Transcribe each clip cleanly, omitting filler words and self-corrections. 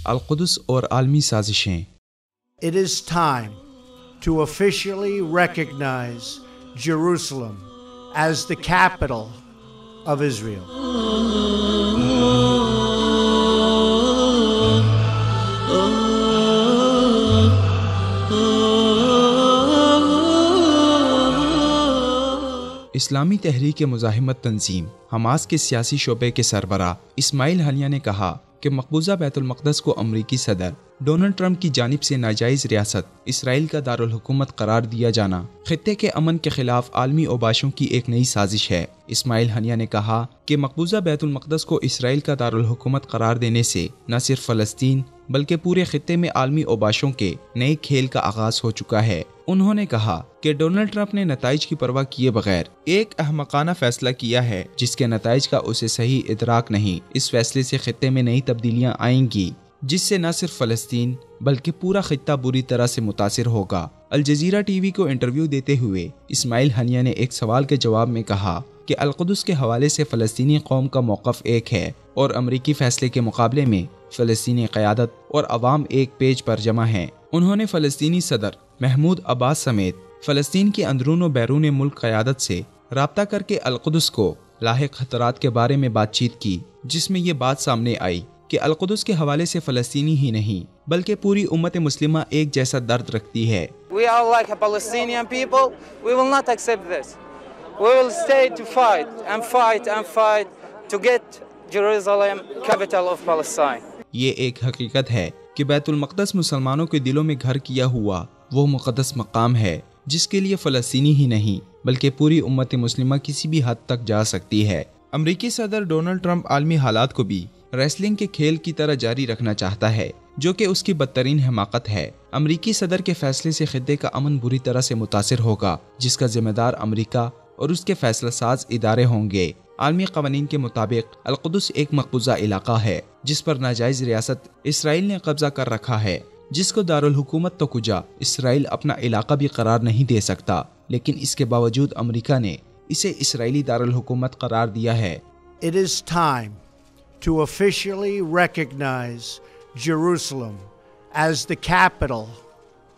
القدس اور عالمی سازشیں۔ It is time to officially recognize Jerusalem as the capital of Israel. اسلامی تحریک مزاحمت تنظیم حماس کے سیاسی شعبے کے سربراہ اسماعیل ہنیہ نے کہا کہ مقبوضہ بیت المقدس کو امریکی صدر ڈونلڈ ٹرمپ کی جانب سے ناجائز ریاست اسرائیل کا دارالحکومت قرار دیا جانا خطے کے امن کے خلاف عالمی اوباشوں کی ایک نئی سازش ہے۔ اسماعیل ہنیہ نے کہا کہ مقبوضہ بیت المقدس کو اسرائیل کا دارالحکومت قرار دینے سے نہ صرف فلسطین بلکہ پورے خطے میں عالمی اوباشوں کے نئے کھیل کا آغاز ہو چکا ہے۔ انہوں نے کہا کہ ڈونلڈ ٹرمپ نے نتائج کی پرواہ کیے بغیر ایک احمقانہ فیصلہ کیا ہے جس کے نتائج کا اسے صحیح ادراک نہیں۔ اس فیصلے سے خطے میں نئی تبدیلیاں آئیں گی جس سے نہ صرف فلسطین بلکہ پورا خطہ بری طرح سے متاثر ہوگا۔ الجزیرہ ٹی وی کو انٹرویو دیتے ہوئے اسماعیل ہنیہ نے ایک سوال کے جواب میں کہا کہ القدس کے حوالے سے فلسطینی قوم کا موقف ایک ہے اور امریکی فیصلے کے مقابلے میں فلسطینی قیادت اور عوام ایک پیج پر جمع ہیں۔ انہوں نے فلسطینی صدر محمود عباس سمیت فلسطین کے اندرون و بیرون ملک قیادت سے رابطہ کر کے القدس کو لاحق خطرات کے بارے میں بات چیت کی، جس میں یہ بات سامنے آئی کہ القدس کے حوالے سے فلسطینی ہی نہیں بلکہ پوری امت مسلمہ ایک جیسا درد رکھتی ہے۔ We are like a Palestinian people. We will not accept this. We will stay to fight and fight and fight to get Jerusalem capital of Palestine. یہ ایک حقیقت ہے کہ بیت المقدس مسلمانوں کے دلوں میں گھر کیا ہوا وہ مقدس مقام ہے جس کے لیے فلسطینی ہی نہیں بلکہ پوری امت مسلمہ کسی بھی حد تک جا سکتی ہے۔ امریکی صدر ڈونلڈ ٹرمپ عالمی حالات کو بھی ریسلنگ کے کھیل کی طرح جاری رکھنا چاہتا ہے جو کہ اس کی بدترین حماقت ہے۔ امریکی صدر کے فیصلے سے خطے کا امن بری طرح سے متاثر ہوگا جس کا ذمہ دار امریکہ اور اس کے فیصلہ ساز ادارے ہوں گے۔ عالمی قوانین کے مطابق القدس ایک مقبوضہ علاقہ ہے جس پر ناجائز ریاست اسرائیل نے قبضہ کر رکھا ہے، جس کو دارالحکومت تو کجا اسرائیل اپنا علاقہ بھی قرار نہیں دے سکتا، لیکن اس کے باوجود امریکہ نے اسے اسرائیلی دارالحکومت قرار دیا ہے۔ It is time to officially recognize Jerusalem as the capital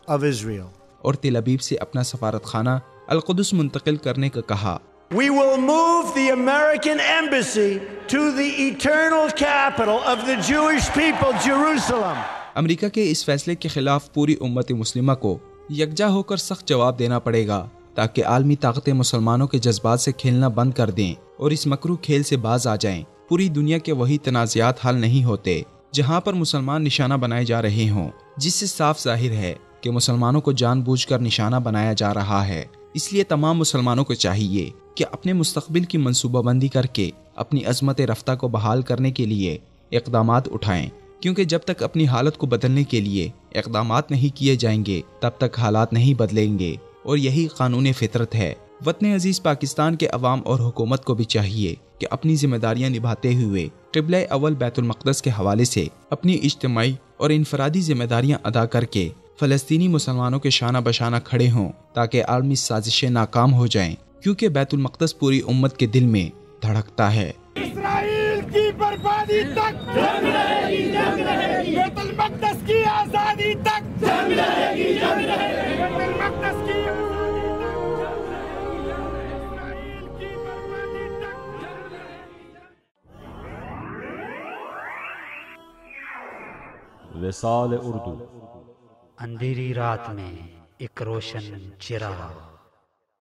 of Israel. اور تل ابیب سے اپنا سفارت خانہ القدس منتقل کرنے کا کہا۔ We will move the American embassy to the eternal capital of the Jewish people, Jerusalem. امریکہ کے اس فیصلے کے خلاف پوری امت مسلمہ کو یکجا ہو کر سخت جواب دینا پڑے گا تاکہ عالمی طاقتیں مسلمانوں کے جذبات سے کھیلنا بند کر دیں اور اس مکروہ کھیل سے باز آ جائیں۔ پوری دنیا کے وہی تنازعات حل نہیں ہوتے جہاں پر مسلمان نشانہ بنائے جا رہے ہوں، جس سے صاف ظاہر ہے کہ مسلمانوں کو جان بوجھ کر نشانہ بنایا جا رہا ہے۔ اس لیے تمام مسلمانوں کو چاہیے کہ اپنے مستقبل کی منصوبہ بندی کر کے اپنی عظمت رفتہ کو بحال کرنے کے لیے اقدامات اٹھائیں، کیونکہ جب تک اپنی حالت کو بدلنے کے لیے اقدامات نہیں کیے جائیں گے تب تک حالات نہیں بدلیں گے، اور یہی قانون فطرت ہے۔ وطن عزیز پاکستان کے عوام اور حکومت کو بھی چاہیے کہ اپنی ذمہ داریاں نبھاتے ہوئے قبلہ اول بیت المقدس کے حوالے سے اپنی اجتماعی اور انفرادی ذمہ داریاں ادا کر کے فلسطینی مسلمانوں کے شانہ بشانہ کھڑے ہوں تاکہ عالمی سازشیں ناکام ہو جائیں، کیونکہ بیت المقدس پوری امت کے دل میں دھڑکتا ہے۔ اسرائیل کی بربادی تک جنگ رہے گی، جنگ رہے گی، بیت المقدس کی آزادی تک جنگ رہے گی، جنگ رہے گی، بیت المقدس کی وسال اردو، اندھیری رات میں ایک روشن چراغ۔